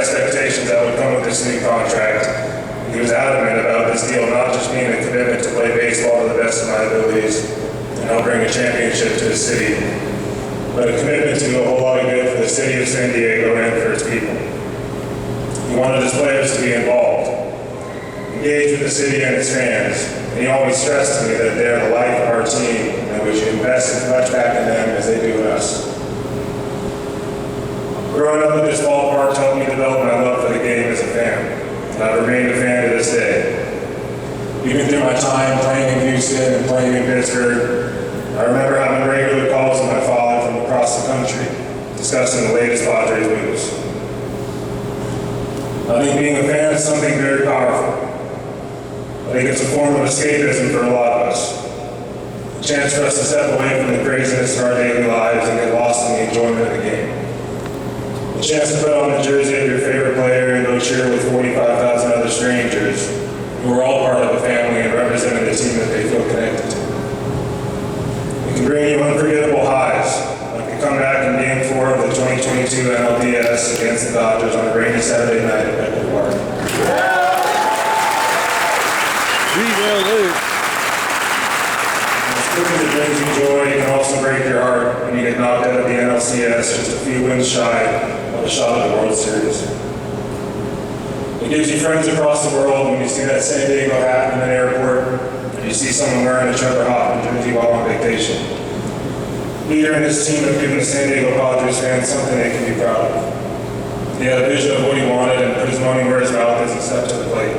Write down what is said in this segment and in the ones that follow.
expectations that would come with this new contract. He was adamant about this deal not just being a commitment to play baseball to the best of my abilities and help bring a championship to the city, but a commitment to do a whole lot of good for the city of San Diego and for its people. He wanted his players to be involved, engaged with the city and its fans, and he always stressed to me that they are the life of our team and we should invest as much back in them as they do in us. Growing up at this ballpark helped me develop my love for the game as a fan, and I've remained a fan to this day. Even through my time playing in Houston and playing in Pittsburgh, I remember having regular calls with my father from across the country, discussing the latest Padres news. I think being a fan is something very powerful. I think it's a form of escapism for a lot of us. A chance for us to step away from the craziness of our daily lives and get lost in the enjoyment of the game. A chance to put on the jersey of your favorite player and go cheer with 45,000 other strangers who are all part of a family and representing the team that they feel connected to. It can bring you unforgettable highs, like the comeback in Game 4 of the 2022 NLDS against the Dodgers on a rainy Saturday night at Petco Park. We will lose. As quick as it brings you joy, it can also break your heart when you get knocked out of the NLCS just a few wins shy of a shot at the World Series. It gives you friends across the world when you see that San Diego hat in an airport, and you see someone wearing a Trevor Hoffman jersey while on vacation. Peter and his team have given the San Diego Padres fans something they can be proud of. He had a vision of what he wanted and put his money where his mouth is and stepped to the plate.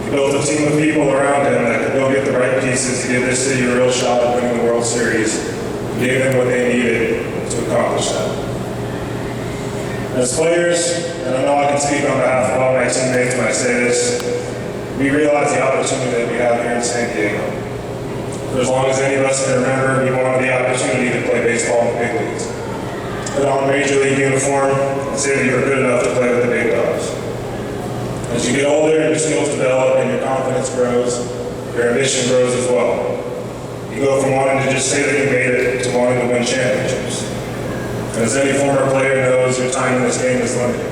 He built a team of people around him that could go get the right pieces to give this city a real shot at winning the World Series and gave them what they needed to accomplish that. As players, and I know I can speak on behalf of all my teammates when I say this, we realize the opportunity that we have here in San Diego. For as long as any of us can remember, we wanted the opportunity to play baseball in the big leagues. Put on a major league uniform and say that you were good enough to play with the big dogs. As you get older and your skills develop and your confidence grows, your ambition grows as well. You go from wanting to just say that you made it to wanting to win championships. And as any former player knows, your time in this game is limited.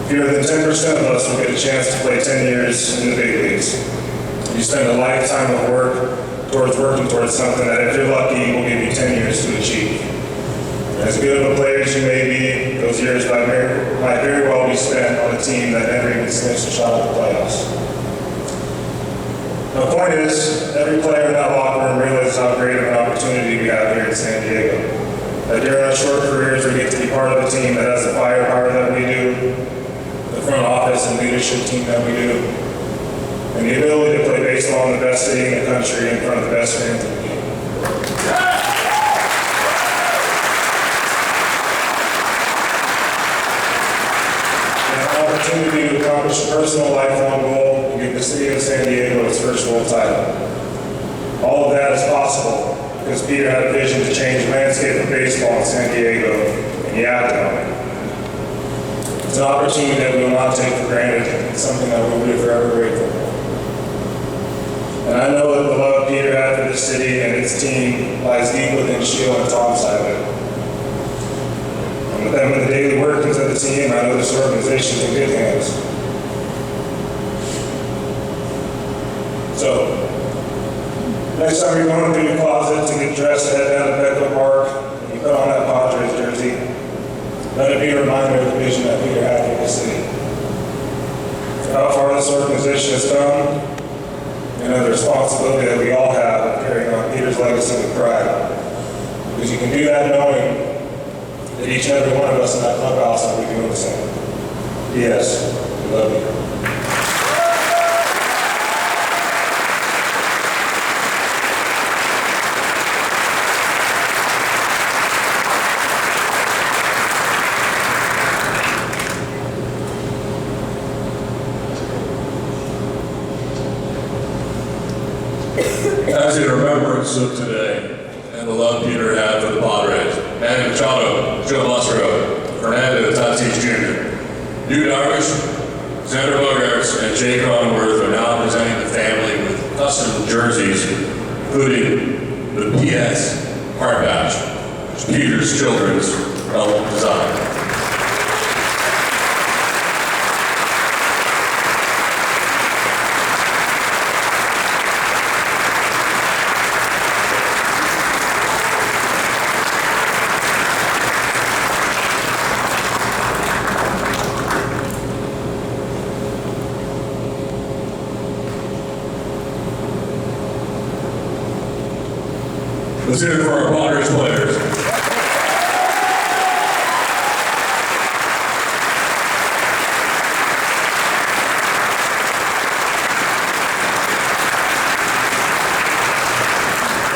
Fewer than 10% of us will get a chance to play 10 years in the big leagues. You spend a lifetime of work working towards something that, if you're lucky, will give you 10 years to achieve. And as good of a player as you may be, those years might very well be spent on a team that never even sniffs a shot at the playoffs. The point is, every player in that locker room realizes how great of an opportunity we have here in San Diego. That during our short careers, we get to be part of a team that has the firepower that we do, the front office and leadership team that we do, and the ability to play baseball in the best city in the country in front of the best fans in the game. And an opportunity to accomplish a personal lifelong goal and give the city of San Diego its first world title. All of that is possible because Peter had a vision to change the landscape of baseball in San Diego, and he acted on it. It's an opportunity that we will not take for granted. It's something that we'll be forever grateful for. And I know that the love Peter had for this city and its team lies deep within Sheila and Tom's side of it. And with them in the daily workings of the team, I know this organization is in good hands. So, next time you're going through your closet to get dressed and head down to Petco Park, and you put on that Padres jersey, let it be a reminder of the vision that Peter had for the city. For how far this organization has come, and the responsibility that we all have of carrying on Peter's legacy with pride. Because you can do that knowing that each and every one of us in that clubhouse will be doing the same. Yes, we love you. As in remembrance of today and the love Peter had for the Padres, Manny Machado, Joe Musgrove, Fernando Tatis Jr., Hugh Darvish, Xander Bogaerts, and Jay Cronenworth are now presenting the family with custom jerseys, including the PS Heart Badge, which Peter's children's helped design. Let's hear it for our Padres players.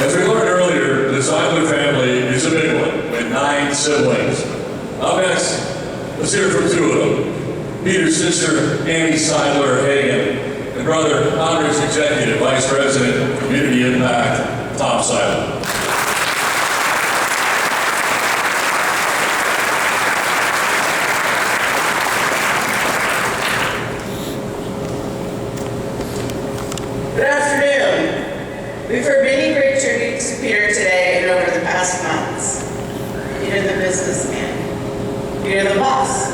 As we learned earlier, the Siedler family is a big one, with 9 siblings. Up next, let's hear from 2 of them. Peter's sister, Annie Siedler Hagan, and brother, Honors Executive Vice President, Community Impact, Tom Siedler. Good afternoon. We've heard many great tributes to Peter today and over the past months. Peter the businessman, Peter the boss,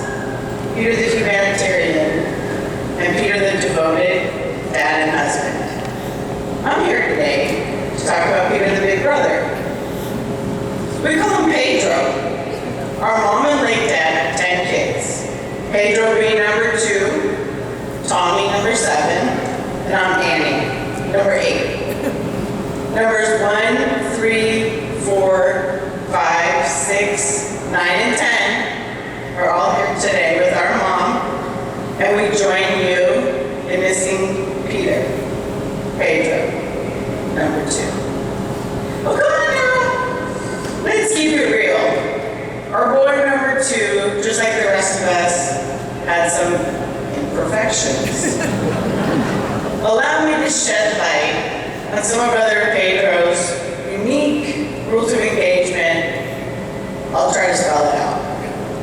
Peter the humanitarian, and Peter the devoted dad and husband. I'm here today to talk about Peter the big brother. We call him Pedro. Our mom and late dad have 10 kids. Pedro being number 2, Tommy number 7, and I'm Annie, number 8. Numbers 1, 3, 4, 5, 6, 9, and 10 are all here today with our mom, and we join you in missing Peter, Pedro, number 2. Oh, come on now. Let's keep it real. Our boy number 2, just like the rest of us, had some imperfections. Allow me to shed light on some of Brother Pedro's unique rules of engagement. I'll try to spell it out.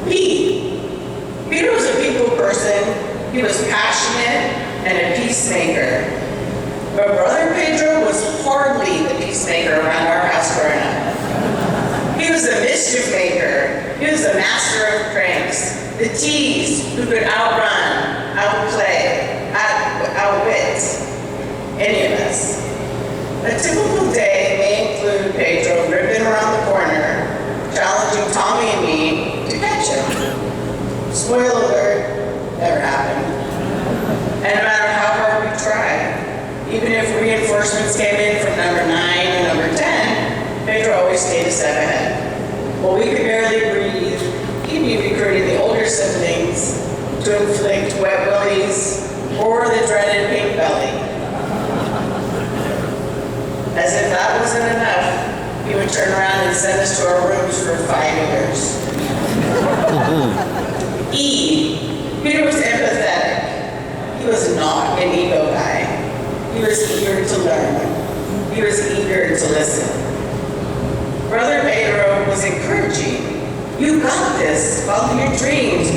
Peter was a people person. He was passionate and a peacemaker. But Brother Pedro was hardly the peacemaker around our house growing up. He was a mischief maker. He was a master of pranks. The tease who could outrun, outplay, outwit any of us. A typical day may include Pedro ripping around the corner, challenging Tommy and me to catch him. Spoiler alert, never happened. And no matter how hard we tried, even if reinforcements came in from number 9 and number 10, Pedro always stayed a step ahead. While we could barely breathe, he'd be recruiting the older siblings to inflict wet willies or the dreaded pink belly. As if that wasn't enough, he would turn around and send us to our rooms for 5 years. Peter was empathetic. He was not an ego guy. He was eager to learn. He was eager to listen. Brother Pedro was encouraging. You got this. Follow your dreams.